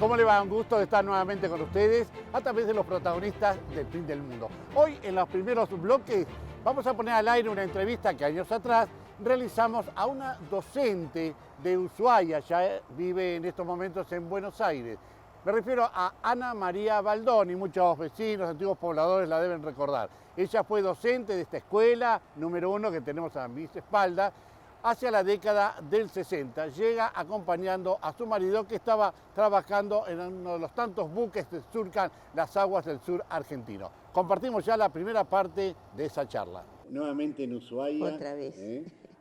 ¿Cómo le va? Un gusto de estar nuevamente con ustedes a través de los protagonistas del fin del mundo. Hoy, en los primeros bloques, vamos a poner al aire una entrevista que años atrás realizamos a una docente de Ushuaia, ya vive en estos momentos en Buenos Aires. Me refiero a Ana María Baldoni, muchos vecinos, antiguos pobladores la deben recordar. Ella fue docente de esta escuela, número 1 que tenemos a mis espaldas, hacia la década del 60. Llega acompañando a su marido que estaba trabajando en uno de los tantos buques que surcan las aguas del sur argentino. Compartimos ya la primera parte de esa charla. Nuevamente en Ushuaia. Otra vez.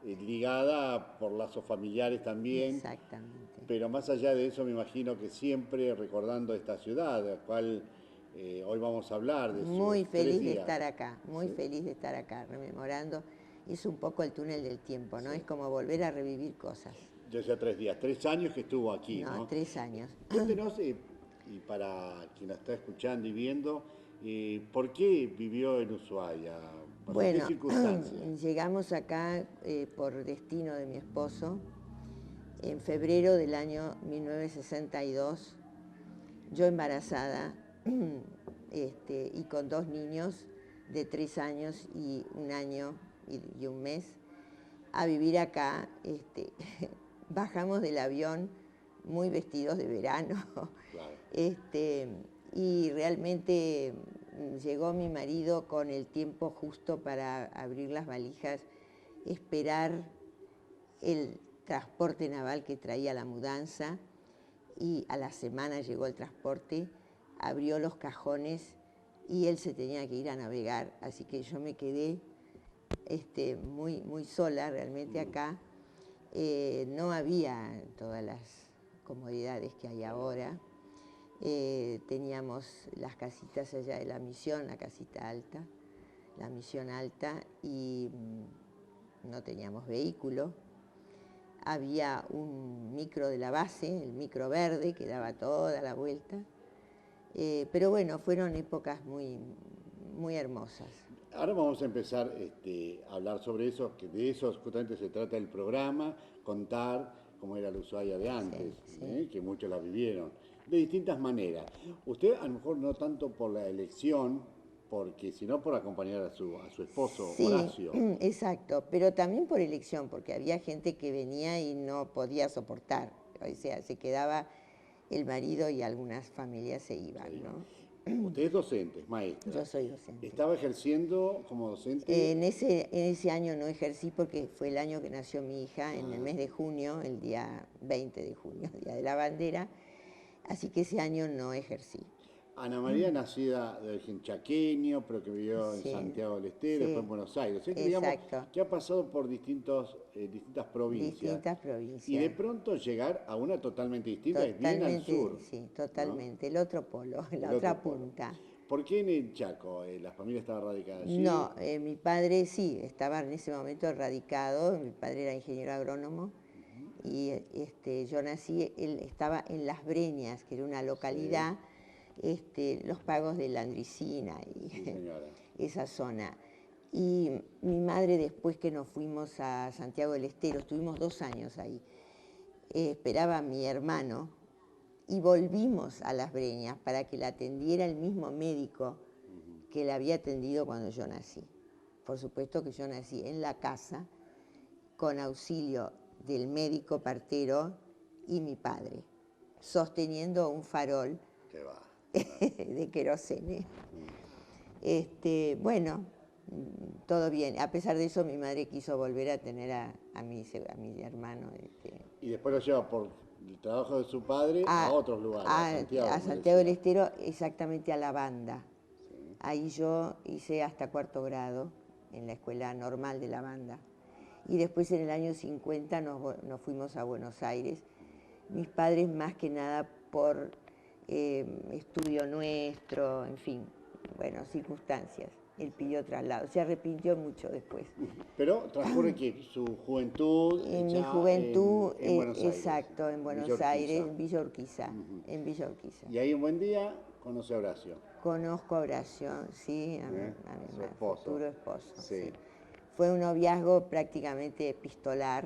Ligada por lazos familiares también. Exactamente. Pero más allá de eso, me imagino que siempre recordando esta ciudad, de la cual hoy vamos a hablar. Muy feliz de estar acá, muy feliz de estar acá, rememorando. Es un poco el túnel del tiempo, ¿no? Sí. Es como volver a revivir cosas. Ya sea 3 días, 3 años que estuvo aquí, ¿no? 3 años. Cuéntenos, y para quien la está escuchando y viendo, ¿por qué vivió en Ushuaia? Bueno, ¿Qué circunstancias? llegamos acá por destino de mi esposo en febrero del año 1962, yo embarazada y con 2 niños de 3 años y 1 año y 1 mes, a vivir acá. Bajamos del avión muy vestidos de verano. Claro. Y realmente llegó mi marido con el tiempo justo para abrir las valijas, esperar el transporte naval que traía la mudanza, y a la semana llegó el transporte, abrió los cajones y él se tenía que ir a navegar, así que yo me quedé muy sola realmente acá. No había todas las comodidades que hay ahora. Teníamos las casitas allá de la misión, la casita alta, la misión alta, y no teníamos vehículo. Había un micro de la base, el micro verde, que daba toda la vuelta. Pero bueno, fueron épocas muy hermosas. Ahora vamos a empezar a hablar sobre eso, que de eso justamente se trata el programa, contar cómo era la Ushuaia de antes, sí. Que muchos la vivieron, de distintas maneras. Usted a lo mejor no tanto por la elección, sino por acompañar a su esposo, sí, Horacio. Exacto, pero también por elección, porque había gente que venía y no podía soportar, o sea, se quedaba el marido y algunas familias se iban, sí, ¿no? Usted es docente, es maestra. Yo soy docente. ¿Estaba ejerciendo como docente? En ese año no ejercí porque fue el año que nació mi hija, en el mes de junio, el día 20 de junio, Día de la Bandera, así que ese año no ejercí. Ana María, nacida de origen chaqueño, pero que vivió en Santiago del Estero, sí, después en Buenos Aires. O sea que, digamos, que ha pasado por distintas provincias. Y de pronto llegar a una totalmente distinta, es bien al sur. Sí, totalmente, ¿no? El otro polo, la otra punta. ¿Por qué en el Chaco? ¿La familia estaba radicada allí? No, mi padre sí, estaba en ese momento radicado, mi padre era ingeniero agrónomo, y yo nací, él estaba en Las Breñas, que era una localidad, sí, los pagos de Landricina y sí, esa zona. Y mi madre, después que nos fuimos a Santiago del Estero, estuvimos 2 años ahí, esperaba a mi hermano y volvimos a Las Breñas para que la atendiera el mismo médico que la había atendido cuando yo nací. Por supuesto que yo nací en la casa con auxilio del médico partero y mi padre, sosteniendo un farol de querosene. Bueno, todo bien. A pesar de eso, mi madre quiso volver a tener a mi hermano. Y después lo lleva por el trabajo de su padre a otros lugares, a Santiago del Estero, exactamente a la Banda. Sí. Ahí yo hice hasta 4º grado en la escuela normal de la Banda. Y después en el año 50 nos fuimos a Buenos Aires. Mis padres más que nada por estudio nuestro, en fin, bueno, circunstancias. Él pidió traslado, se arrepintió mucho después. Pero transcurre que su juventud. En mi juventud, en Buenos Aires. Exacto, en Buenos Aires, en Villa Urquiza. En Villa Urquiza. Y ahí un buen día conoce a Horacio. Conozco a Horacio, sí, a mi futuro esposo. Sí. Sí. Fue un noviazgo prácticamente epistolar,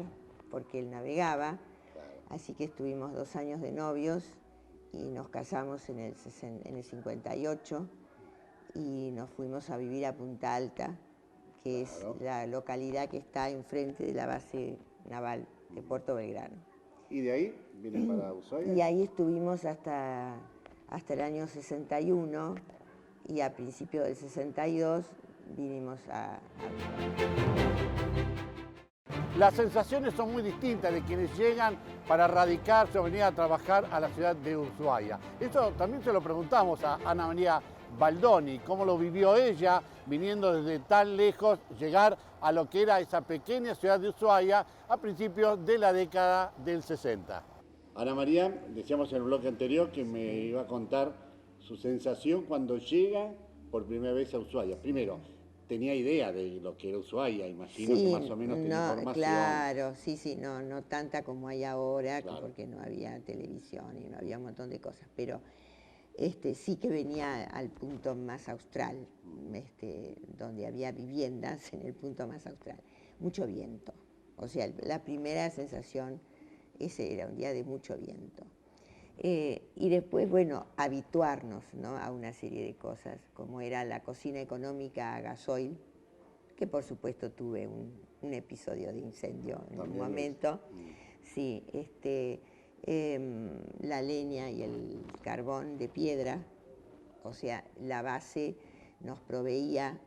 porque él navegaba, claro. Así que estuvimos 2 años de novios y nos casamos en el 58 y nos fuimos a vivir a Punta Alta, que es la localidad que está enfrente de la base naval de Puerto Belgrano. ¿Y de ahí vienen para Ushuaia? Y ahí estuvimos hasta el año 61 y a principios del 62 vinimos a... Las sensaciones son muy distintas de quienes llegan para radicarse o venir a trabajar a la ciudad de Ushuaia. Eso también se lo preguntamos a Ana María Baldoni, cómo lo vivió ella viniendo desde tan lejos, llegar a lo que era esa pequeña ciudad de Ushuaia a principios de la década del 60. Ana María, decíamos en el bloque anterior que me iba a contar su sensación cuando llega por primera vez a Ushuaia. Primero, tenía idea de lo que era Ushuaia, imagino que más o menos tenía información. Claro, sí, no tanta como hay ahora, Claro. Porque no había televisión y no había un montón de cosas, pero sí que venía al punto más austral, donde había viviendas en el punto más austral. Mucho viento, o sea, la primera sensación, ese era un día de mucho viento. Y después, bueno, habituarnos, ¿no?, a una serie de cosas, como era la cocina económica a gasoil, que por supuesto tuve un episodio de incendio en un momento. Sí, la leña y el carbón de piedra, o sea, la base nos proveía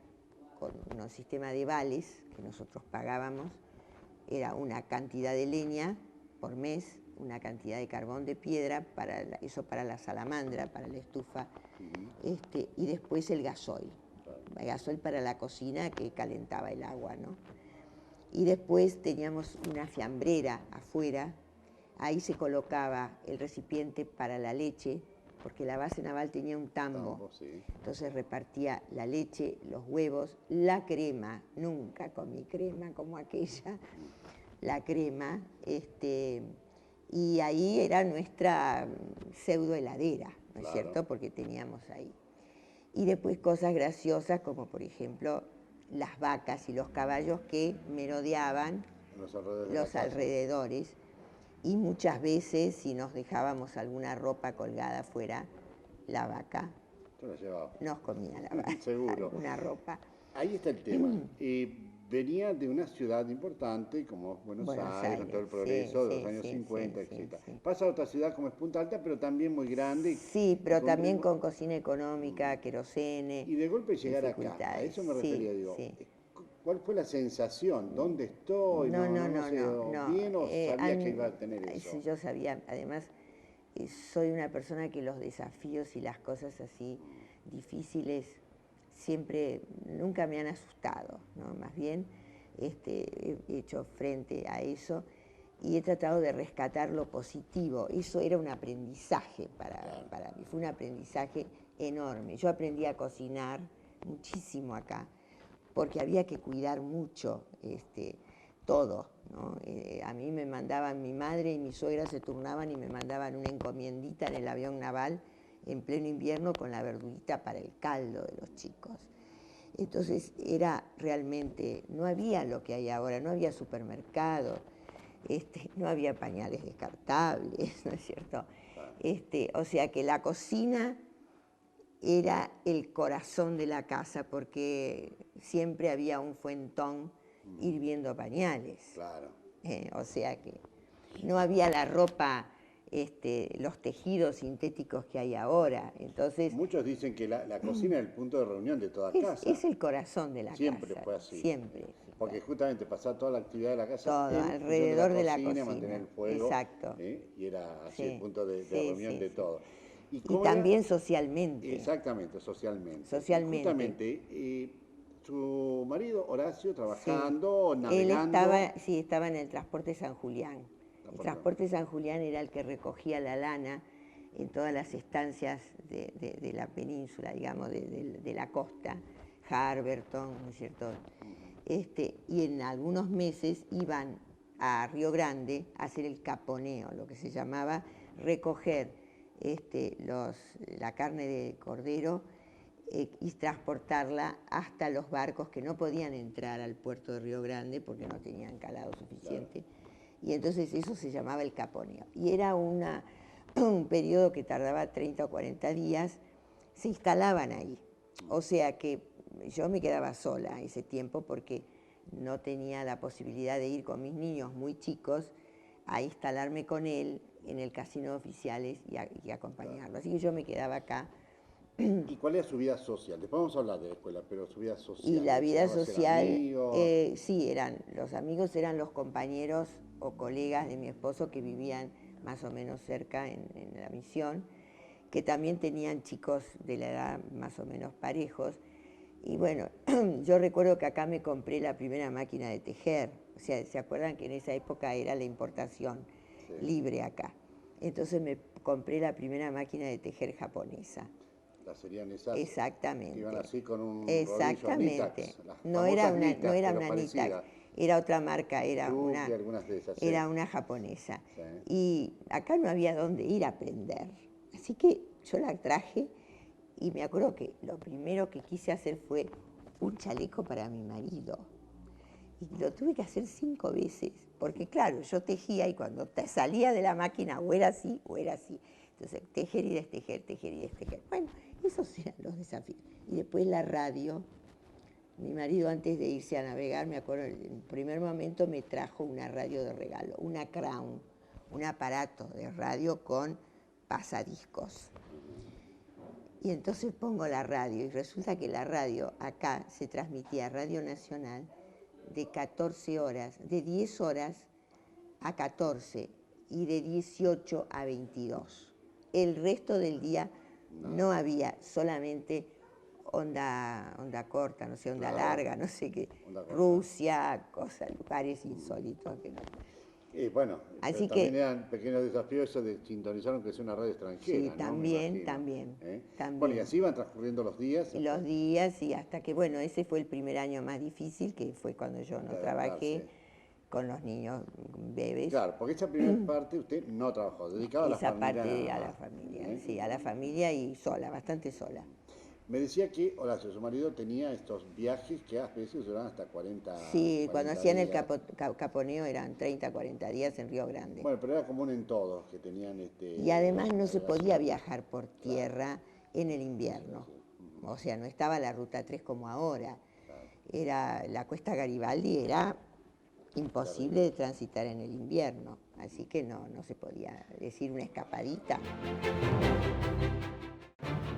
con un sistema de vales que nosotros pagábamos, era una cantidad de leña por mes, una cantidad de carbón de piedra, eso para la salamandra, para la estufa, y después el gasoil para la cocina que calentaba el agua, ¿no? Y después teníamos una fiambrera afuera, ahí se colocaba el recipiente para la leche, porque la base naval tenía un tambo, sí. Entonces repartía la leche, los huevos, la crema, nunca comí crema como aquella, la crema, y ahí era nuestra pseudo heladera, ¿no es cierto? Porque teníamos ahí. Y después cosas graciosas como, por ejemplo, las vacas y los caballos que merodeaban los alrededores. Y muchas veces, si nos dejábamos alguna ropa colgada afuera, la vaca nos comía la vaca. Seguro. Alguna ropa. Ahí está el tema. Venía de una ciudad importante como Buenos Aires, con todo el progreso de los años 50, etc. Pasa a otra ciudad como es Punta Alta, pero también muy grande. Sí, pero también con cocina económica, querosene. Y de golpe llegar acá, a eso me refería, digo. ¿Cuál fue la sensación? ¿Dónde estoy? No. ¿Bien o sabía que iba a tener eso? Sí, yo sabía. Además, soy una persona que los desafíos y las cosas así difíciles nunca me han asustado, ¿no? Más bien he hecho frente a eso y he tratado de rescatar lo positivo. Eso era un aprendizaje para mí, fue un aprendizaje enorme. Yo aprendí a cocinar muchísimo acá, porque había que cuidar mucho todo, ¿no? A mí me mandaban, mi madre y mi suegra se turnaban y me mandaban una encomiendita en el avión naval en pleno invierno con la verdurita para el caldo de los chicos. Entonces era realmente, no había lo que hay ahora, no había supermercado, no había pañales descartables, ¿no es cierto? O sea que la cocina era el corazón de la casa porque siempre había un fuentón hirviendo pañales. Claro. O sea que no había la ropa, los tejidos sintéticos que hay ahora. Entonces, muchos dicen que la cocina es el punto de reunión de toda casa. Es el corazón de la siempre casa. Fue así. Siempre. Porque justamente pasaba toda la actividad de la casa todo alrededor de la cocina, mantener el fuego. Exacto. Y era así el punto de reunión de todo. Y también socialmente. Exactamente, socialmente. Socialmente. Justamente, su marido Horacio trabajando, navegando. Él estaba en el Transporte San Julián. El Transporte San Julián era el que recogía la lana en todas las estancias de la península, digamos, de la costa, Harberton, ¿no es cierto? Y en algunos meses iban a Río Grande a hacer el caponeo, lo que se llamaba recoger la carne de cordero y transportarla hasta los barcos que no podían entrar al puerto de Río Grande porque no tenían calado suficiente. Claro. Y entonces eso se llamaba el caponeo. Y era una un periodo que tardaba 30 o 40 días, se instalaban ahí. O sea que yo me quedaba sola ese tiempo porque no tenía la posibilidad de ir con mis niños muy chicos a instalarme con él en el casino de oficiales y acompañarlo. Así que yo me quedaba acá. ¿Y cuál era su vida social? Después vamos a hablar de la escuela, pero su vida social. Y la vida ¿Llegaba a ser social, amigo? sí, los amigos eran los compañeros o colegas de mi esposo que vivían más o menos cerca en la misión, que también tenían chicos de la edad más o menos parejos. Y bueno, yo recuerdo que acá me compré la primera máquina de tejer. O sea, ¿se acuerdan que en esa época era la importación libre acá? Entonces me compré la primera máquina de tejer japonesa. Serían esas Exactamente. que iban así con un exactamente. rodillo, Nitax, No era una, Nitax, no era pero una Nitax, parecida. era otra marca, Krug y algunas de esas, era sí. una japonesa. Sí. Y acá no había dónde ir a aprender. Así que yo la traje y me acuerdo que lo primero que quise hacer fue un chaleco para mi marido. Y lo tuve que hacer 5 veces, porque claro, yo tejía y cuando te salía de la máquina o era así o era así. Entonces, tejer y destejer, tejer y destejer. Bueno, esos eran los desafíos. Y después la radio. Mi marido antes de irse a navegar, me acuerdo, en el primer momento me trajo una radio de regalo, una Crown, un aparato de radio con pasadiscos. Y entonces pongo la radio y resulta que la radio acá se transmitía Radio Nacional de 14 horas, de 10 horas a 14 y de 18 a 22. El resto del día no había, solamente onda corta, no sé, onda larga, no sé qué, Rusia, cosas, lugares insólitos que no. Bueno, Así también que, eran pequeños desafíos eso de sintonizar aunque sea una radio extranjera, sí, ¿no? también. Bueno, y así iban transcurriendo los días. Los días y hasta que, bueno, ese fue el primer año más difícil, que fue cuando yo no trabajé con los niños bebés. Claro, porque esa primera parte usted no trabajó, dedicada a la familia. Esa parte a la familia, sí, a la familia y sola, bastante sola. Me decía que Horacio, su marido, tenía estos viajes que a veces duraban hasta 40 Sí, 40 cuando hacían días. el caponeo eran 30, 40 días en Río Grande. Bueno, pero era común en todos que tenían Y además no se podía viajar por tierra en el invierno. O sea, no estaba la Ruta 3 como ahora. Era la Cuesta Garibaldi, era imposible de transitar en el invierno. Así que no se podía decir una escapadita.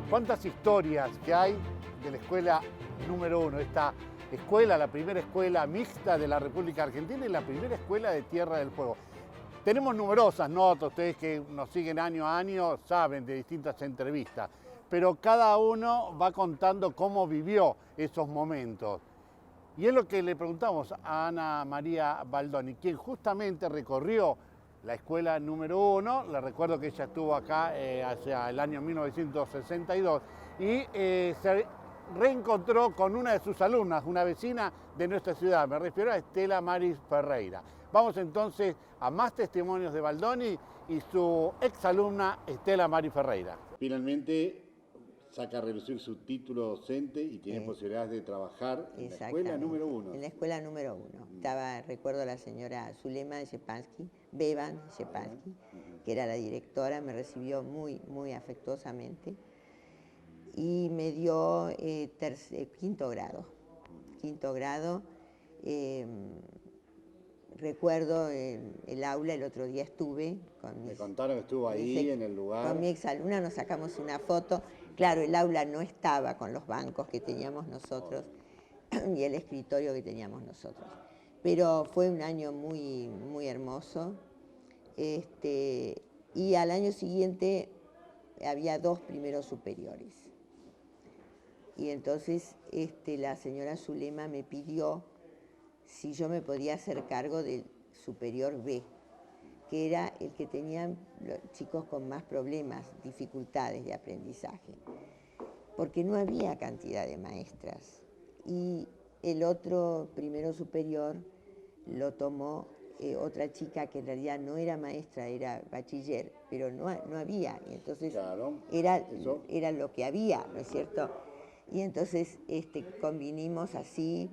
¿Cuántas historias que hay de la escuela número 1? Esta escuela, la primera escuela mixta de la República Argentina y la primera escuela de Tierra del Fuego. Tenemos numerosas notas, ustedes que nos siguen año a año saben de distintas entrevistas, pero cada uno va contando cómo vivió esos momentos. Y es lo que le preguntamos a Ana María Baldoni, quien justamente recorrió la escuela número 1, le recuerdo que ella estuvo acá hacia el año 1962 y se reencontró con una de sus alumnas, una vecina de nuestra ciudad, me refiero a Estela Maris Ferreira. Vamos entonces a más testimonios de Baldoni y su exalumna Estela Maris Ferreira. Finalmente saca a relucir su título docente y tiene posibilidades de trabajar en la escuela número 1. En la escuela número 1. Estaba, recuerdo, la señora Zulema de Shepansky, Beban Shepansky, que era la directora, me recibió muy, muy afectuosamente y me dio quinto grado. Quinto grado. Recuerdo el aula, el otro día estuve con Me contaron que estuvo ahí en el lugar. Con mi exalumna nos sacamos una foto. Claro, el aula no estaba con los bancos que teníamos nosotros y el escritorio que teníamos nosotros. Pero fue un año muy, muy hermoso. Y al año siguiente había 2 primeros superiores. Y entonces la señora Zulema me pidió si yo me podía hacer cargo del superior B, que era el que tenían los chicos con más problemas, dificultades de aprendizaje, porque no había cantidad de maestras. Y el otro primero superior lo tomó otra chica que en realidad no era maestra, era bachiller, pero no había, y entonces era lo que había, ¿no es cierto? Y entonces convinimos así,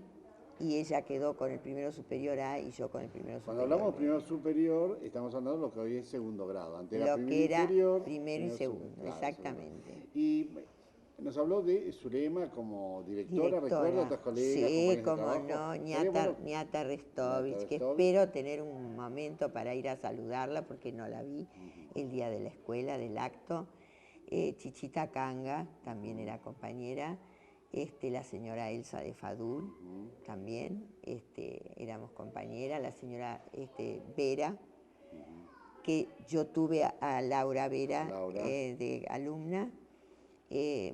y ella quedó con el primero superior A y yo con el primero Cuando superior hablamos B. primero superior, estamos hablando de lo que hoy es segundo grado. Antes era Lo primero que era inferior, primero y segundo, claro, exactamente. segundo. Y nos habló de Zulema como directora, recuerda a otros colegas, Sí, compañeros de como trabajo. no, Estaría bueno- Ñata Restovich, que Restovich. espero tener un momento para ir a saludarla porque no la vi el día de la escuela, del acto. Chichita Canga también era compañera. La señora Elsa de Fadul también, éramos compañeras. La señora Vera, que yo tuve a Laura Vera Laura. de alumna.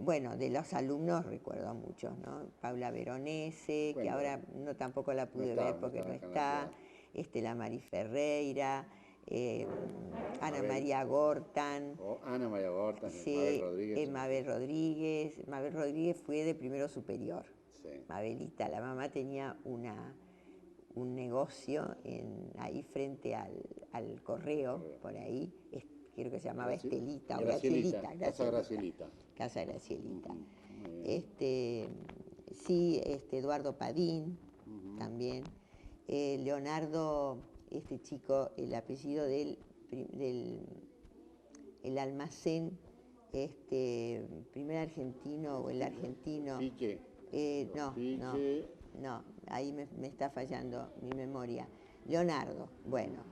Bueno, de los alumnos recuerdo a muchos, ¿no? Paula Veronese, que Bueno, ahora no tampoco la pude está, ver no porque está no acá en está. la La Mari Ferreira, Ana Mabel. María Gortan. O Ana María Gorta, Mabel Sí, Rodríguez. Mabel Rodríguez. Mabel Rodríguez fue de primero superior. Sí. Mabelita, la mamá tenía un negocio ahí frente al correo, por ahí, creo que se llamaba Estelita o Gracielita. Casa Gracielita. Casa Gracielita. Muy bien. Sí, Eduardo Padín también. Leonardo, este chico, el apellido del el almacén, primer argentino o el argentino. Pique. No, ahí me está fallando mi memoria. Leonardo, bueno,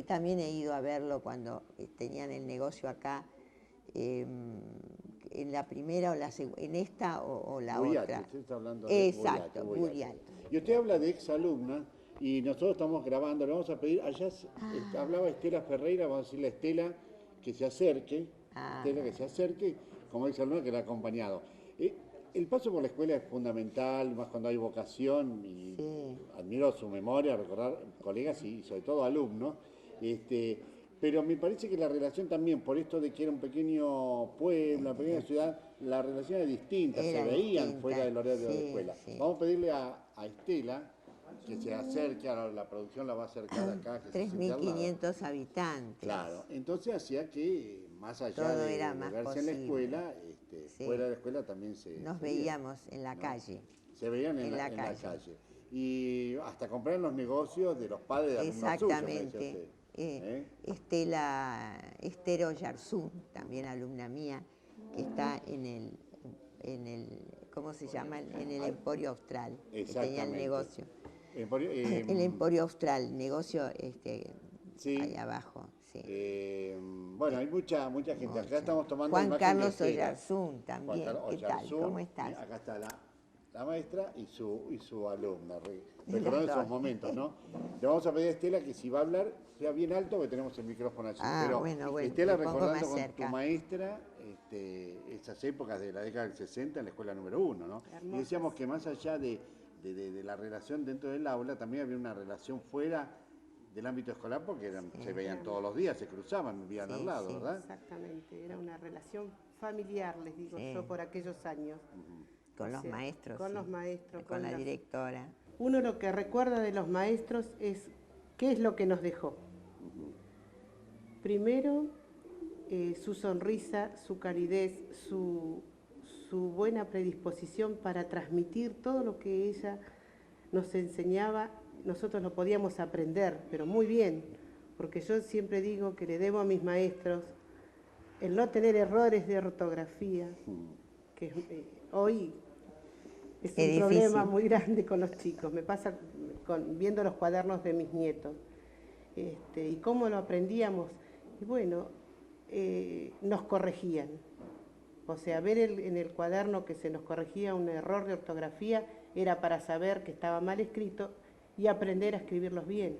también he ido a verlo cuando tenían el negocio acá, en la primera o la segunda, en esta o la Buriati, otra. usted está hablando de Exacto, Buriati. Buriati. Y usted habla de exalumnas y nosotros estamos grabando, le vamos a pedir, allá hablaba Estela Ferreira, vamos a decirle a Estela que se acerque, Estela que se acerque, como exalumna que la ha acompañado. El paso por la escuela es fundamental, más cuando hay vocación, y admiro su memoria, recordar colegas y sobre todo alumnos, pero me parece que la relación también, por esto de que era un pequeño pueblo, una pequeña ciudad, la relación era distinta, se veían fuera del horario de escuela. Sí. Vamos a pedirle a Estela que se acerque, ahora la producción la va a acercar acá, que se siente al lado. 3.500 habitantes. Claro, entonces hacía que más allá Todo de era verse más en la posible. escuela, Sí. fuera de la escuela también Nos veíamos en la calle. se veían en la calle. Y hasta comprar en los negocios de los padres de alumnos suyos, me decía usted. Esther Oyarzún, también alumna mía, que está en el ¿cómo se llama? En el Emporio Austral, que tenía el negocio. El Emporio Austral, negocio ahí abajo. Sí. Bueno, hay mucha gente. Acá estamos tomando Juan imagen Carlos de Estela. Oyarzún también. Juan Carlos ¿Qué tal? Oyarzún, ¿Cómo estás? Acá está la maestra y su alumna. Recordando esos momentos, ¿no? Le vamos a pedir a Estela que si va a hablar sea bien alto, porque tenemos el micrófono allí. Pero bueno, Estela, me pongo recordando más con cerca. tu maestra esas épocas de la década del 60 en la escuela número 1, ¿no? Hermosas. Y decíamos que más allá de la relación dentro del aula, también había una relación fuera del ámbito escolar, porque se veían todos los días, se cruzaban, vivían al lado, ¿verdad? Exactamente, era una relación familiar, les digo yo, por aquellos años. Con O los sea, maestros. con sí. los maestros, Con la las- directora. Uno lo que recuerda de los maestros es qué es lo que nos dejó. Primero, su sonrisa, su calidez, su buena predisposición para transmitir todo lo que ella nos enseñaba. Nosotros lo podíamos aprender, pero muy bien, porque yo siempre digo que le debo a mis maestros el no tener errores de ortografía, que hoy es Qué un problema difícil. muy grande con los chicos. Me pasa viendo los cuadernos de mis nietos. Y cómo lo aprendíamos. Y bueno, nos corregían. O sea, ver en el cuaderno que se nos corregía un error de ortografía era para saber que estaba mal escrito y aprender a escribirlos bien.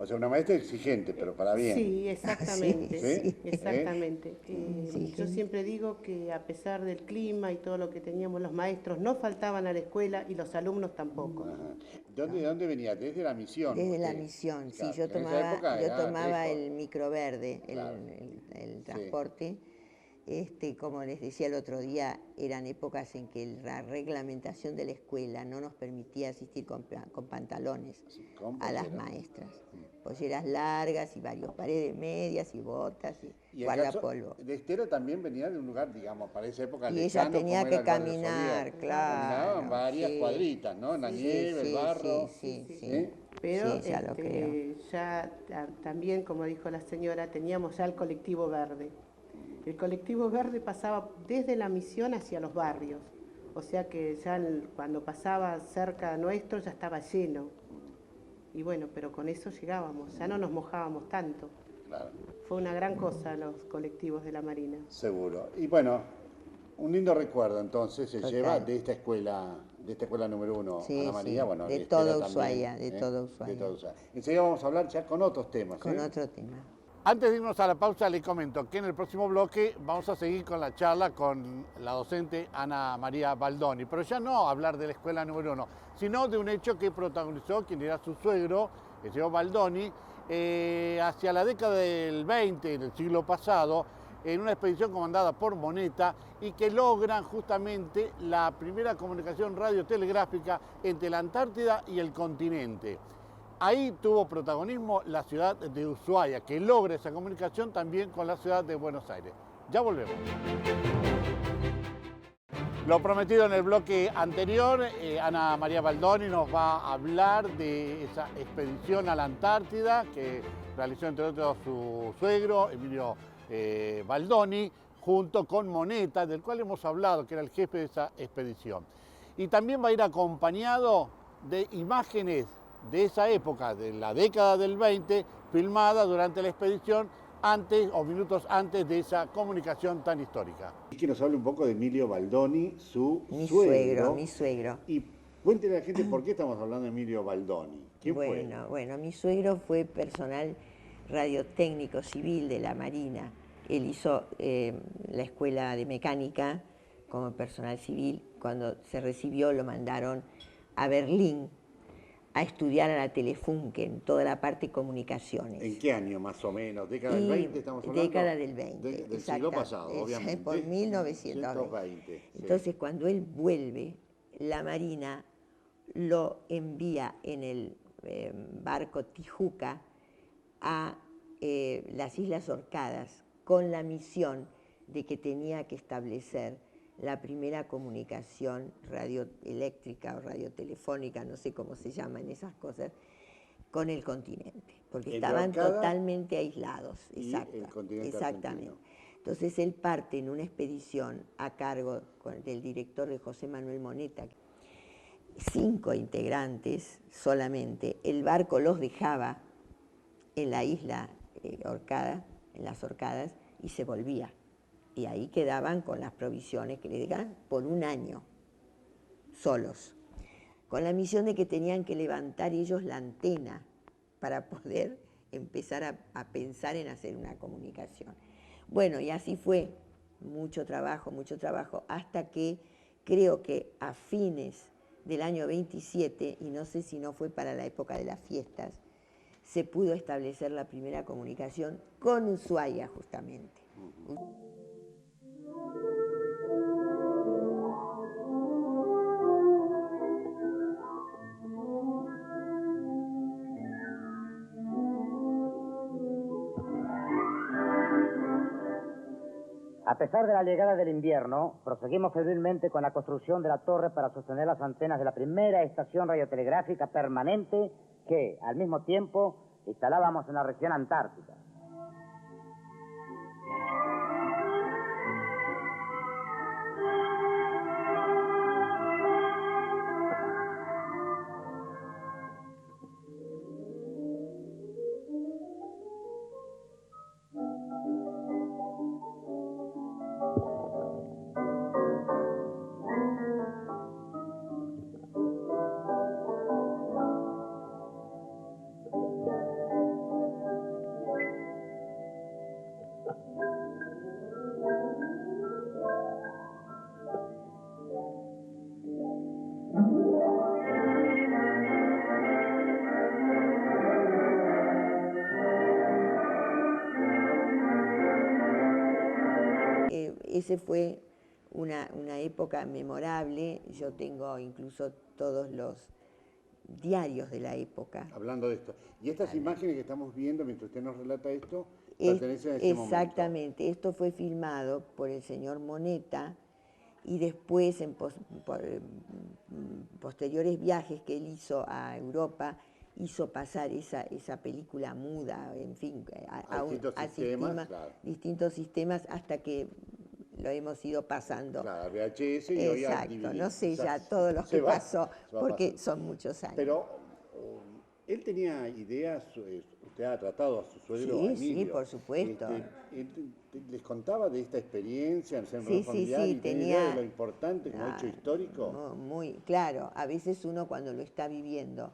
O sea, una maestra exigente, pero para bien. Sí, exactamente. Sí. Exactamente. Sí, Yo sí. siempre digo que a pesar del clima y todo lo que teníamos, los maestros no faltaban a la escuela y los alumnos tampoco. Ajá. ¿De dónde venía? Desde la misión. Desde la usted. misión, sí, Claro, yo en esa época tomaba era el récord. microverde, Claro. el transporte, Como les decía el otro día, eran épocas en que la reglamentación de la escuela no nos permitía asistir con pantalones a las maestras. Polleras largas y varios pares de medias y botas y guardapolvo. De Estero también venía de un lugar, digamos, para esa época Y lejano, ella tenía como que era el barrio caminar, Solier. claro. Caminaban varias sí. cuadritas, ¿no? En la nieve, el barro. Sí. Pero Sí, ya lo creo. ya también, como dijo la señora, teníamos ya el colectivo verde. El colectivo verde pasaba desde la misión hacia los barrios. O sea que ya cuando pasaba cerca nuestro ya estaba lleno. Y bueno, pero con eso llegábamos, ya no nos mojábamos tanto. Claro. Fue una gran cosa los colectivos de la Marina. Seguro. Y bueno, un lindo recuerdo entonces se Total. lleva de esta escuela número 1, Sí, Ana María, sí, bueno, de Estero todo también, Ushuaia, de todo Ushuaia. De todo Ushuaia. Enseguida vamos a hablar ya con otros temas. Con otro tema. Antes de irnos a la pausa, les comento que en el próximo bloque vamos a seguir con la charla con la docente Ana María Baldoni, pero ya no hablar de la escuela número 1, sino de un hecho que protagonizó quien era su suegro, el señor Baldoni, hacia la década del 20 del siglo pasado, en una expedición comandada por Moneta y que logran justamente la primera comunicación radiotelegráfica entre la Antártida y el continente. Ahí tuvo protagonismo la ciudad de Ushuaia, que logra esa comunicación también con la ciudad de Buenos Aires. Ya volvemos. Lo prometido en el bloque anterior, Ana María Baldoni nos va a hablar de esa expedición a la Antártida que realizó entre otros su suegro, Emilio Baldoni, junto con Moneta, del cual hemos hablado, que era el jefe de esa expedición. Y también va a ir acompañado de imágenes de esa época, de la década del 20, filmada durante la expedición antes o minutos antes de esa comunicación tan histórica. Y que nos hable un poco de Emilio Baldoni, Mi suegro. Y cuéntele a la gente por qué estamos hablando de Emilio Baldoni. ¿Quién fue? Bueno, mi suegro fue personal radiotécnico civil de la Marina. Él hizo la escuela de mecánica como personal civil. Cuando se recibió lo mandaron a Berlín a estudiar a la Telefunken, toda la parte de comunicaciones. ¿En qué año más o menos? ¿Década del 20 estamos hablando? Década del 20. Del siglo pasado, obviamente. Por 1920. Sí. Entonces, cuando él vuelve, la Marina lo envía en el barco Tijuca a las Islas Orcadas con la misión de que tenía que establecer la primera comunicación radioeléctrica o radiotelefónica, no sé cómo se llaman esas cosas, con el continente, porque estaban totalmente aislados. El continente exactamente. argentino. Entonces él parte en una expedición a cargo del director de José Manuel Moneta, 5 integrantes solamente. El barco los dejaba en la isla Orcada, en las Orcadas, y se volvía. Y ahí quedaban con las provisiones que le dan por un año, solos, con la misión de que tenían que levantar ellos la antena para poder empezar a pensar en hacer una comunicación. Bueno, y así fue, mucho trabajo, hasta que creo que a fines del año 27, y no sé si no fue para la época de las fiestas, se pudo establecer la primera comunicación con Ushuaia, justamente. A pesar de la llegada del invierno, proseguimos febrilmente con la construcción de la torre para sostener las antenas de la primera estación radiotelegráfica permanente que, al mismo tiempo, instalábamos en la región antártica. ese fue una época memorable. Yo tengo incluso todos los diarios de la época. Hablando de esto. Y estas imágenes que estamos viendo mientras usted nos relata esto, Es- pertenecen a ese momento. Exactamente, esto fue filmado por el señor Moneta y después en posteriores viajes que él hizo a Europa, hizo pasar esa película muda, en fin, distintos sistemas hasta que lo hemos ido pasando. Claro, VHS y hoy a Exacto, DVD. no sé Exacto. ya todo lo que pasó, se va porque pasando. son muchos años. Pero él tenía ideas, usted ha tratado a su suegro, Sí, a Emilio. sí, por supuesto. Él les contaba de esta experiencia en el Sí, familiar sí, y tenía tenía- idea de lo importante como hecho histórico. Muy claro, a veces uno cuando lo está viviendo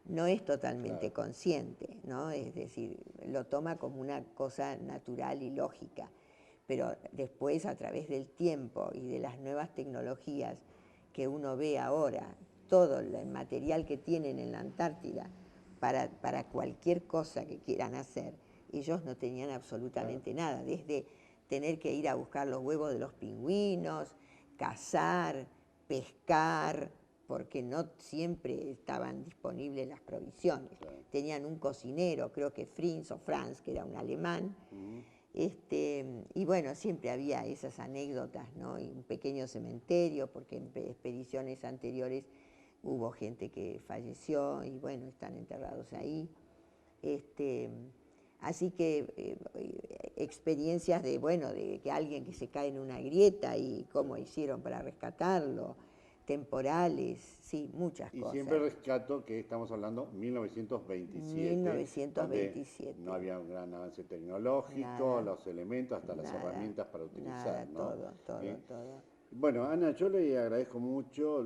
no es totalmente consciente, ¿no? Es decir, lo toma como una cosa natural y lógica, pero después a través del tiempo y de las nuevas tecnologías que uno ve ahora, todo el material que tienen en la Antártida para cualquier cosa que quieran hacer, ellos no tenían absolutamente nada, desde tener que ir a buscar los huevos de los pingüinos, cazar, pescar, porque no siempre estaban disponibles las provisiones. Tenían un cocinero, creo que Fritz o Franz, que era un alemán, y bueno, siempre había esas anécdotas, ¿no? Y un pequeño cementerio, porque en expediciones anteriores hubo gente que falleció y bueno, están enterrados ahí. Así que experiencias de, bueno, de que alguien que se cae en una grieta y cómo hicieron para rescatarlo, temporales, sí, muchas Y cosas. siempre rescato que estamos hablando 1927. 1927. donde no había un gran avance tecnológico, Nada. los elementos, hasta las Nada, herramientas para utilizar, nada, ¿no? todo. Bueno, Ana, yo le agradezco mucho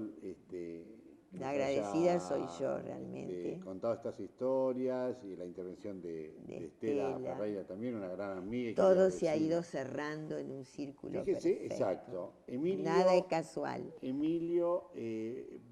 La agradecida haya, soy yo, realmente. contado estas historias y la intervención de Estela Ferreira también, una gran amiga. y Todo querida se ha vecina. ido cerrando en un círculo Fíjese, perfecto. exacto. Emilio, Nada es casual. Emilio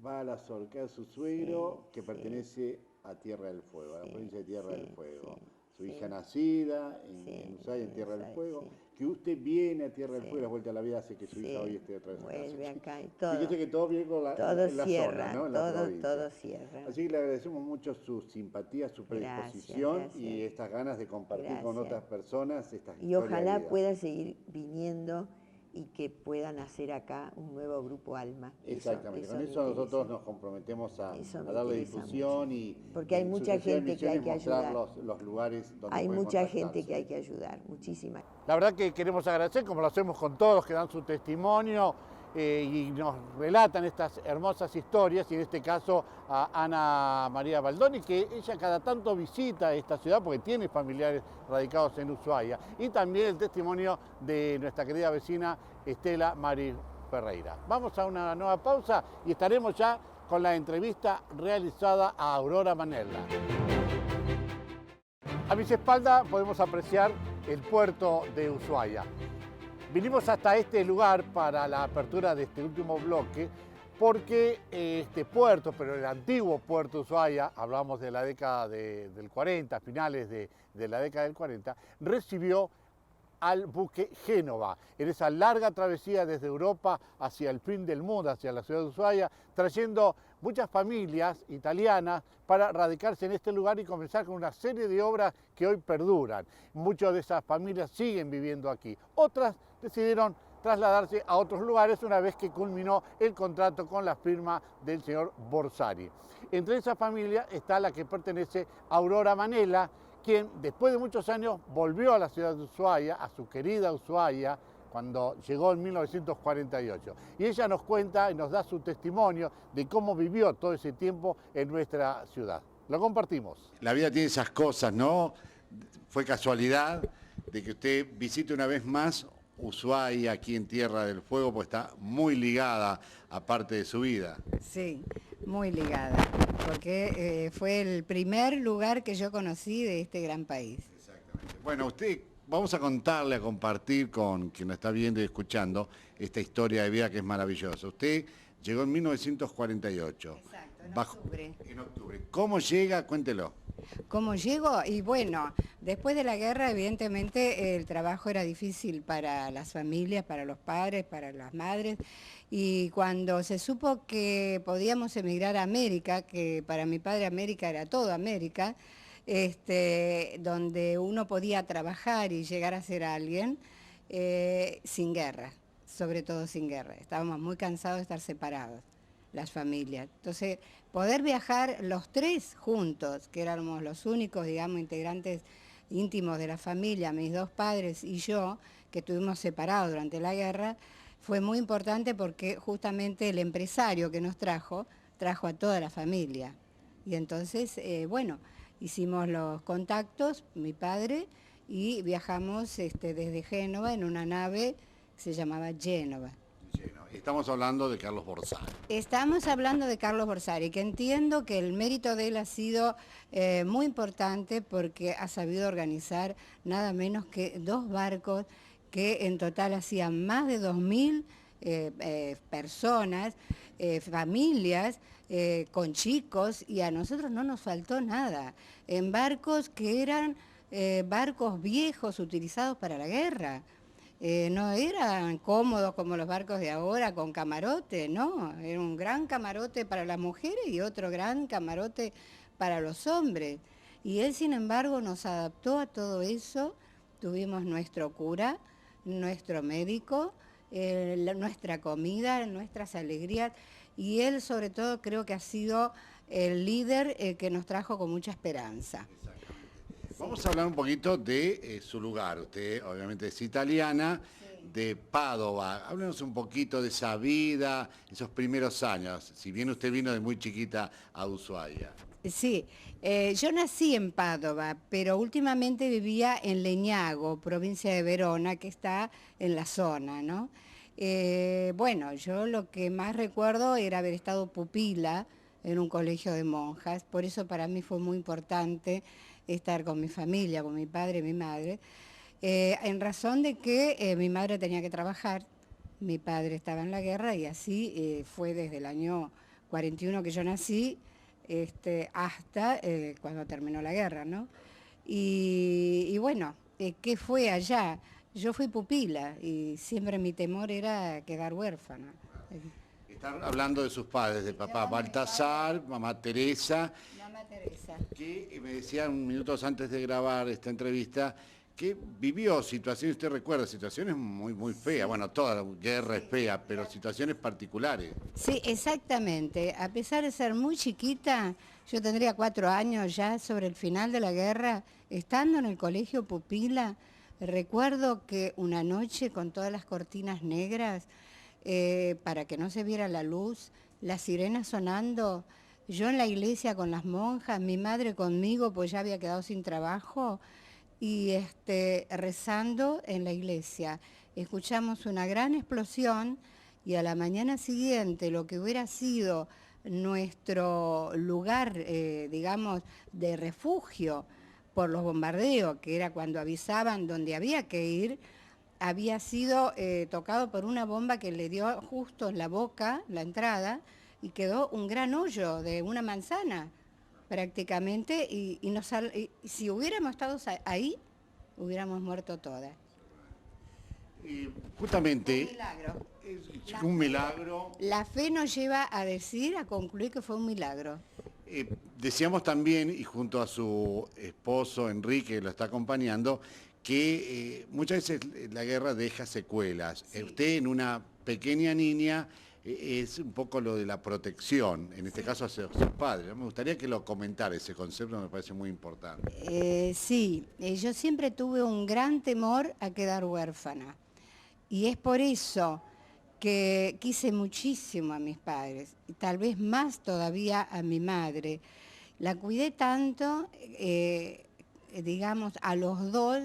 va a la Sorca de su suegro, que Sí. pertenece a Tierra del Fuego, a la provincia de Tierra del Fuego. Su sí. hija nacida en Sí, Ushuaia, en Tierra del Ushuaia, Fuego. sí. Que usted viene a Tierra del Fuego y la vuelta a la vida hace que su hija hoy esté otra vez acá. Vuelve acá y todo. Fíjese que todo viene con Todo en la cierra, zona, ¿no? En la provincia. todo cierra. Así que le agradecemos mucho su simpatía, su predisposición Gracias. y estas ganas de compartir con Gracias. otras personas estas Y historias de ojalá vida. pueda seguir viniendo y que puedan hacer acá un nuevo grupo Alma. Exactamente, con me eso nosotros interesa. nos comprometemos a Eso me darle interesa difusión mucho. y Porque hay en mucha sucesivas gente que hay emisiones que mostrar ayudar. los lugares donde Hay pueden mucha gente contactarse. que hay que ayudar, muchísima. La verdad que queremos agradecer, como lo hacemos con todos los que dan su testimonio y nos relatan estas hermosas historias, y en este caso a Ana María Baldoni, que ella cada tanto visita esta ciudad porque tiene familiares radicados en Ushuaia, y también el testimonio de nuestra querida vecina Estela Mari Ferreira. Vamos a una nueva pausa y estaremos ya con la entrevista realizada a Aurora Manella. A mis espaldas podemos apreciar el puerto de Ushuaia. Vinimos hasta este lugar para la apertura de este último bloque porque este puerto, pero el antiguo puerto de Ushuaia, hablamos de la década del 40, finales de la década del 40, recibió al buque Génova, en esa larga travesía desde Europa hacia el fin del mundo, hacia la ciudad de Ushuaia, trayendo muchas familias italianas para radicarse en este lugar y comenzar con una serie de obras que hoy perduran. Muchas de esas familias siguen viviendo aquí. Otras decidieron trasladarse a otros lugares una vez que culminó el contrato con la firma del señor Borsari. Entre esas familias está la que pertenece a Aurora Manella, quien después de muchos años volvió a la ciudad de Ushuaia, a su querida Ushuaia, cuando llegó en 1948. Y ella nos cuenta y nos da su testimonio de cómo vivió todo ese tiempo en nuestra ciudad. Lo compartimos. La vida tiene esas cosas, ¿no? Fue casualidad de que usted visite una vez más Ushuaia aquí en Tierra del Fuego, pues está muy ligada a parte de su vida. Sí, muy ligada, porque fue el primer lugar que yo conocí de este gran país. Exactamente. Bueno, vamos a contarle, a compartir con quien nos está viendo y escuchando esta historia de vida que es maravillosa. Usted llegó en 1948. Exacto, en octubre. En octubre. ¿Cómo llega? Cuéntelo. ¿Cómo llego? Y bueno, después de la guerra, evidentemente, el trabajo era difícil para las familias, para los padres, para las madres. Y cuando se supo que podíamos emigrar a América, que para mi padre América era todo América, donde uno podía trabajar y llegar a ser alguien, sin guerra, sobre todo sin guerra. Estábamos muy cansados de estar separados, las familias. Entonces, poder viajar los tres juntos, que éramos los únicos, digamos, integrantes íntimos de la familia, mis dos padres y yo, que estuvimos separados durante la guerra, fue muy importante porque justamente el empresario que nos trajo a toda la familia. Y entonces, bueno, hicimos los contactos, mi padre, y viajamos desde Génova en una nave que se llamaba Génova. Estamos hablando de Carlos Borsari. Estamos hablando de Carlos Borsari, que entiendo que el mérito de él ha sido muy importante porque ha sabido organizar nada menos que 2 barcos que en total hacían más de 2.000 personas, familias, con chicos, y a nosotros no nos faltó nada. En barcos que eran barcos viejos utilizados para la guerra. No eran cómodos como los barcos de ahora con camarote, no, era un gran camarote para las mujeres y otro gran camarote para los hombres. Y él, sin embargo, nos adaptó a todo eso. Tuvimos nuestro cura, nuestro médico, nuestra comida, nuestras alegrías, y él sobre todo creo que ha sido el líder que nos trajo con mucha esperanza. Vamos a hablar un poquito de su lugar. Usted obviamente es italiana, sí, de Padova. Háblenos un poquito de esa vida, esos primeros años, si bien usted vino de muy chiquita a Ushuaia. Sí, yo nací en Padova, pero últimamente vivía en Leñago, provincia de Verona, que está en la zona, ¿no? Bueno, yo lo que más recuerdo era haber estado pupila en un colegio de monjas, por eso para mí fue muy importante estar con mi familia, con mi padre y mi madre, en razón de que mi madre tenía que trabajar, mi padre estaba en la guerra y así fue desde el año 41 que yo nací hasta cuando terminó la guerra, ¿no? Y bueno, ¿qué fue allá? Yo fui pupila y siempre mi temor era quedar huérfana. Están hablando de sus padres, de papá Baltasar, mamá Teresa. Mamá Teresa. Que me decían minutos antes de grabar esta entrevista que vivió situaciones, usted recuerda, situaciones muy feas. Bueno, toda la guerra es fea, pero situaciones particulares. Sí, exactamente. A pesar de ser muy chiquita, yo tendría 4 años ya sobre el final de la guerra, estando en el colegio pupila, recuerdo que una noche con todas las cortinas negras, para que no se viera la luz, las sirenas sonando, yo en la iglesia con las monjas, mi madre conmigo, pues ya había quedado sin trabajo, y rezando en la iglesia. Escuchamos una gran explosión y a la mañana siguiente lo que hubiera sido nuestro lugar, digamos, de refugio por los bombardeos, que era cuando avisaban dónde había que ir, había sido tocado por una bomba que le dio justo en la boca, la entrada, y quedó un gran hoyo de una manzana prácticamente, y si hubiéramos estado ahí, hubiéramos muerto todas. Justamente, Un milagro. Un milagro. La fe nos lleva a decir, a concluir que fue un milagro. Decíamos también, y junto a su esposo Enrique, que lo está acompañando, que muchas veces la guerra deja secuelas. Sí. Usted en una pequeña niña es un poco lo de la protección, en este caso hacia sus padres. Me gustaría que lo comentara, ese concepto me parece muy importante. Sí, yo siempre tuve un gran temor a quedar huérfana. Y es por eso que quise muchísimo a mis padres, y tal vez más todavía a mi madre. La cuidé tanto, digamos, a los dos,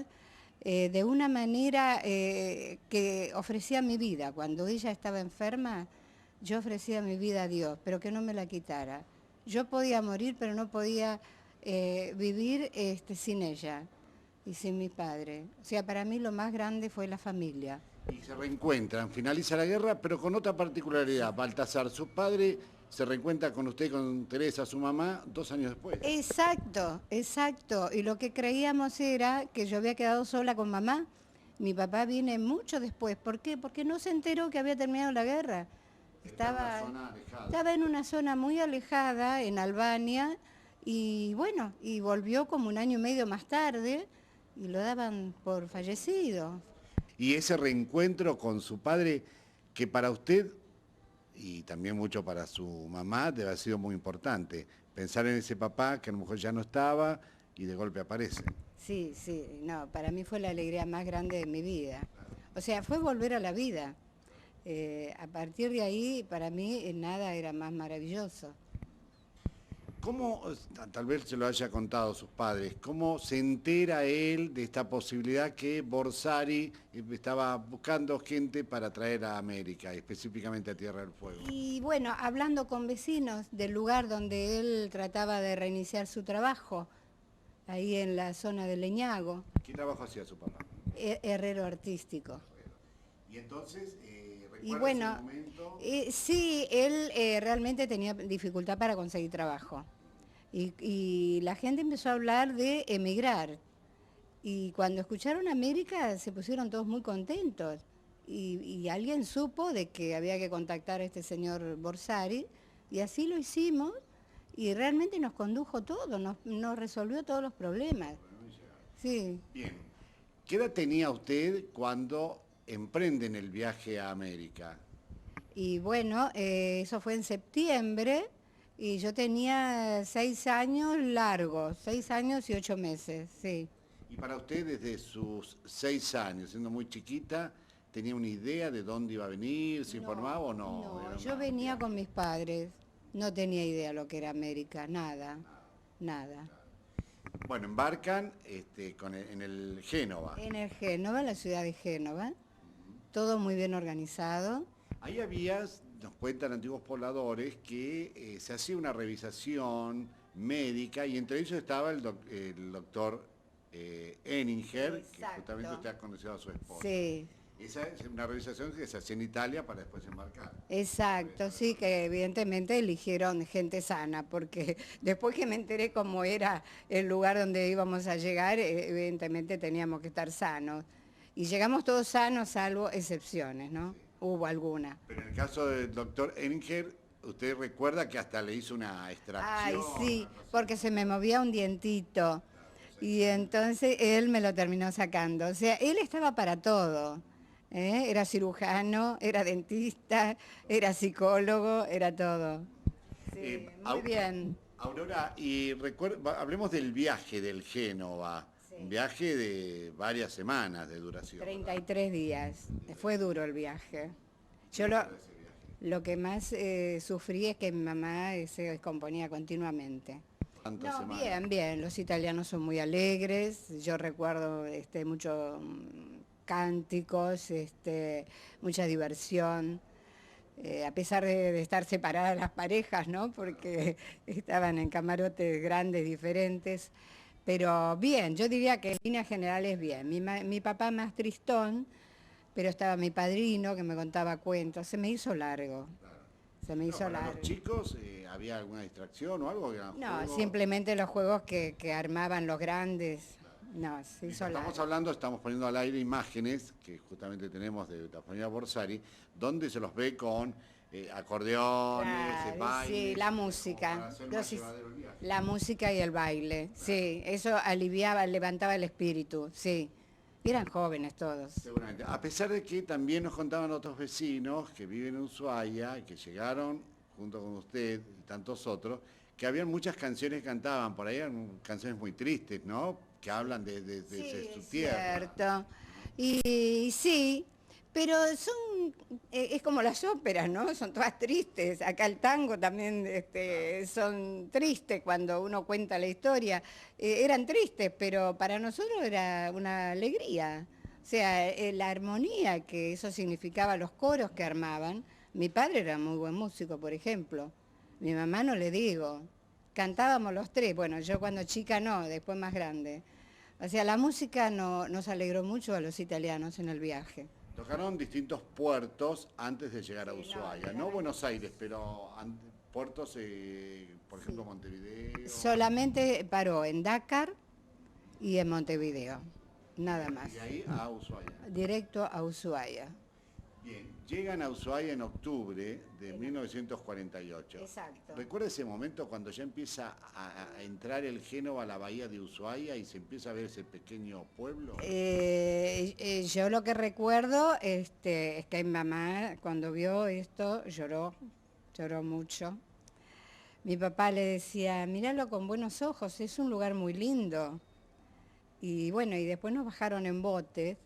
de una manera que ofrecía mi vida. Cuando ella estaba enferma, yo ofrecía mi vida a Dios, pero que no me la quitara. Yo podía morir, pero no podía vivir sin ella y sin mi padre. O sea, para mí lo más grande fue la familia. Y se reencuentran, finaliza la guerra, pero con otra particularidad. Baltasar, su padre se reencuentra con usted, con Teresa, su mamá, 2 años después. Exacto, exacto. Y lo que creíamos era que yo había quedado sola con mamá. Mi papá viene mucho después. ¿Por qué? Porque no se enteró que había terminado la guerra. Estaba en una zona alejada. Estaba en una zona muy alejada, en Albania, y bueno, y volvió como 1 año y medio más tarde y lo daban por fallecido. Y ese reencuentro con su padre, que para usted, y también mucho para su mamá, debe haber sido muy importante. Pensar en ese papá que a lo mejor ya no estaba y de golpe aparece. Sí, sí, no, para mí fue la alegría más grande de mi vida. O sea, fue volver a la vida. A partir de ahí, para mí, nada era más maravilloso. ¿Cómo, tal vez se lo haya contado a sus padres, cómo se entera él de esta posibilidad que Borsari estaba buscando gente para traer a América, específicamente a Tierra del Fuego? Y bueno, hablando con vecinos del lugar donde él trataba de reiniciar su trabajo, ahí en la zona de Leñago, ¿Qué trabajo hacía su papá? herrero artístico. Y entonces, Y ¿recuerda bueno, ese momento? sí, él realmente tenía dificultad para conseguir trabajo. Y la gente empezó a hablar de emigrar. Y cuando escucharon América se pusieron todos muy contentos. Y alguien supo de que había que contactar a este señor Borsari. Y así lo hicimos. Y realmente nos condujo todo, nos resolvió todos los problemas. Sí. Bien. ¿Qué edad tenía usted cuando emprenden el viaje a América? Y bueno, eso fue en septiembre y yo tenía 6 años largos, 6 años y 8 meses, sí. Y para usted, desde sus 6 años, siendo muy chiquita, ¿tenía una idea de dónde iba a venir? ¿Se informaba o no? No, Era yo una- venía con mis padres, no tenía idea lo que era América, nada, nada. Bueno, embarcan en el Génova. En el Génova, en la ciudad de Génova, todo muy bien organizado. Ahí había, nos cuentan antiguos pobladores, que se hacía una revisación médica y entre ellos estaba el doctor Eninger, que Exacto. justamente usted ha conocido a su esposa. Sí, Esa es una revisación que se hacía en Italia para después embarcar. exacto, sí, que evidentemente eligieron gente sana, porque después que me enteré cómo era el lugar donde íbamos a llegar, evidentemente teníamos que estar sanos. Y llegamos todos sanos, salvo excepciones, ¿no? Hubo alguna. Pero en el caso del doctor Eninger, usted recuerda que hasta le hizo una extracción. Ay, sí, porque se me movía un dientito. Y entonces él me lo terminó sacando. O sea, él estaba para todo. Era cirujano, era dentista, era psicólogo, era todo. Sí, muy bien. Aurora, y hablemos del viaje del Génova. Sí. Un viaje de varias semanas de duración. 33 días. Fue duro el viaje. Yo lo que más sufrí es que mi mamá se descomponía continuamente. ¿Cuántas No, semanas? bien, bien. Los italianos son muy alegres. Yo recuerdo mucho cánticos, mucha diversión. A pesar de estar separadas las parejas, ¿no? Porque estaban en camarotes grandes, diferentes. Pero bien, yo diría que en líneas generales bien. Mi papá más tristón, pero estaba mi padrino que me contaba cuentos. Se me hizo largo. Se me hizo Para largo. los chicos, ¿había alguna distracción o algo? No, simplemente los juegos que armaban los grandes. No, se hizo largo. Estamos poniendo al aire imágenes que justamente tenemos de la familia Borsari, donde se los ve con acordeones, Claro, bailes. sí, la música. Para hacer más llevadero el viaje. La música y el baile, sí, eso aliviaba, levantaba el espíritu, sí. Y eran jóvenes todos. Seguramente. A pesar de que también nos contaban otros vecinos que viven en Ushuaia, que llegaron junto con usted y tantos otros, que habían muchas canciones que cantaban, por ahí eran canciones muy tristes, ¿no? Que hablan de su tierra. Cierto. Y sí, pero es como las óperas, ¿no? Son todas tristes. Acá el tango también son tristes cuando uno cuenta la historia. Eran tristes, pero para nosotros era una alegría. O sea, la armonía que eso significaba, los coros que armaban. Mi padre era muy buen músico, por ejemplo. Mi mamá no le digo. Cantábamos los tres. Bueno, yo cuando chica no, después más grande. O sea, la música nos alegró mucho a los italianos en el viaje. Tocaron distintos puertos antes de llegar a Sí, Ushuaia, no, no Buenos Aires, pero puertos, por ejemplo, Montevideo. Solamente paró en Dakar y en Montevideo, nada más. Y ahí a Ushuaia. Directo a Ushuaia. Bien, llegan a Ushuaia en octubre de 1948. Exacto. ¿Recuerda ese momento cuando ya empieza a entrar el Génova a la bahía de Ushuaia y se empieza a ver ese pequeño pueblo? Yo lo que recuerdo es que mi mamá cuando vio esto lloró mucho. Mi papá le decía, míralo con buenos ojos, es un lugar muy lindo. Y bueno, y después nos bajaron en botes.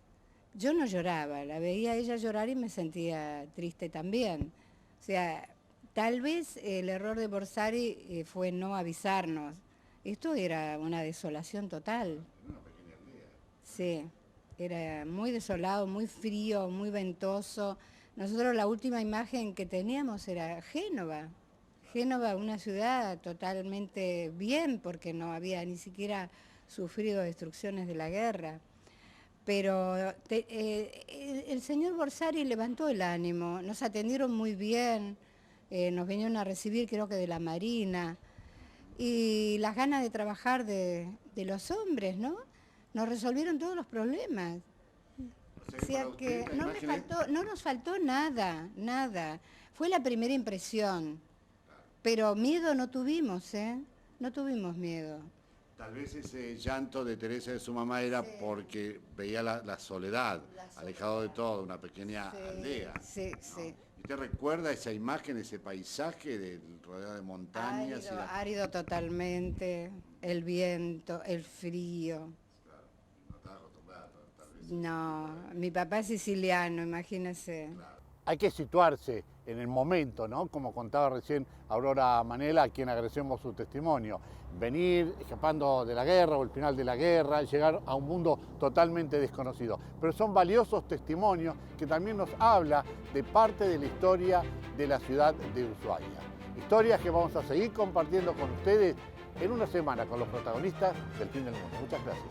Yo no lloraba, la veía a ella llorar y me sentía triste también. O sea, tal vez el error de Borsari fue no avisarnos. Esto era una desolación total. Una pequeña aldea. Sí, era muy desolado, muy frío, muy ventoso. Nosotros la última imagen que teníamos era Génova. Génova, una ciudad totalmente bien porque no había ni siquiera sufrido destrucciones de la guerra. Pero el señor Borsari levantó el ánimo, nos atendieron muy bien, nos vinieron a recibir creo que de la Marina, y las ganas de trabajar de los hombres, ¿no? Nos resolvieron todos los problemas. O sea que no nos faltó nada, nada. Fue la primera impresión, pero miedo no tuvimos, no tuvimos miedo. Tal vez ese llanto de Teresa de su mamá era porque veía la soledad, alejado de todo, una pequeña aldea. Sí, ¿no? sí. ¿Y usted recuerda esa imagen, ese paisaje rodeado de montañas? Árido totalmente, el viento, el frío. Claro, no estaba acostumbrada, tal vez. No, mi papá es siciliano, imagínese. Claro. Hay que situarse en el momento, ¿no? Como contaba recién Aurora Manela, a quien agradecemos su testimonio. Venir escapando de la guerra o el final de la guerra, llegar a un mundo totalmente desconocido. Pero son valiosos testimonios que también nos habla de parte de la historia de la ciudad de Ushuaia. Historias que vamos a seguir compartiendo con ustedes en una semana con los protagonistas del fin del mundo. Muchas gracias.